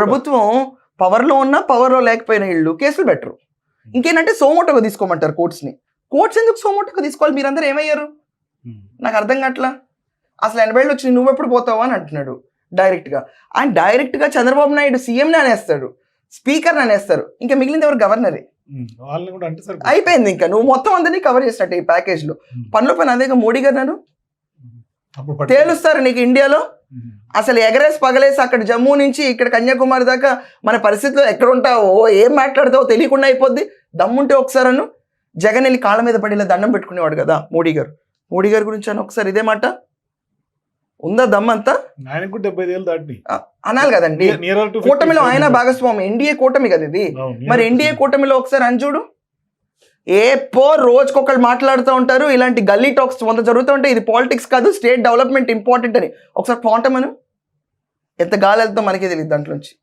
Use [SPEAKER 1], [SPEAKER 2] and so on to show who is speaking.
[SPEAKER 1] ప్రభుత్వం పవర్లో ఉన్నా పవర్లో లేకపోయినా వీళ్ళు కేసులు పెట్టరు. ఇంకేంటంటే సోమోటోగా తీసుకోమంటారు కోర్ట్స్ని. కోర్ట్స్ ఎందుకు సోమోటోగా తీసుకోవాలి? మీరందరూ ఏమయ్యారు? నాకు అర్థం కావట్లా. అసలు 80 వచ్చి నువ్వెప్పుడు పోతావా అని అంటున్నాడు డైరెక్ట్గా. ఆయన డైరెక్ట్గా చంద్రబాబు నాయుడు సీఎంని అనేస్తాడు, స్పీకర్ని అనేస్తారు, ఇంకా మిగిలింది ఎవరు? గవర్నరే. అయిపోయింది. ఇంకా నువ్వు మొత్తం అందరినీ కవర్ చేసినట్టు ఈ ప్యాకేజ్లో. పనుల పని అదేగా మోడీ గారు నన్ను తేలుస్తారు నీకు ఇండియాలో. అసలు ఎగరేసి పగలేసి అక్కడ జమ్మూ నుంచి ఇక్కడ కన్యాకుమారి దాకా మన పరిస్థితిలో ఎక్కడ ఉంటావో ఏం మాట్లాడతావో తెలియకుండా అయిపోద్ది. దమ్ముంటే ఒకసారి అను. జగన్ వెళ్ళి కాళ్ళ మీద పడి ఇలా దండం పెట్టుకునేవాడు కదా మోడీ గారు. మోడీ గారి గురించి అని ఒకసారి ఇదే మాట ఉందా? దమ్మంతా అనాలి కదండి. కూటమిలో ఆయన భాగస్వామి, ఎన్డీఏ కూటమి కదా ఇది. మరి ఎన్డీఏ కూటమిలో ఒకసారి అని చూడు. రోజుకొకళ్ళు మాట్లాడుతూ ఉంటారు, ఇలాంటి గల్లీ టాక్స్ కొంత జరుగుతూ ఉంటాయి. ఇది పాలిటిక్స్ కాదు, స్టేట్ డెవలప్మెంట్ ఇంపార్టెంట్ అని ఒకసారి క్వాంటమ్ అను. ఎంత గాలి వెళ్తాం మనకే తెలియదు దాంట్లోంచి.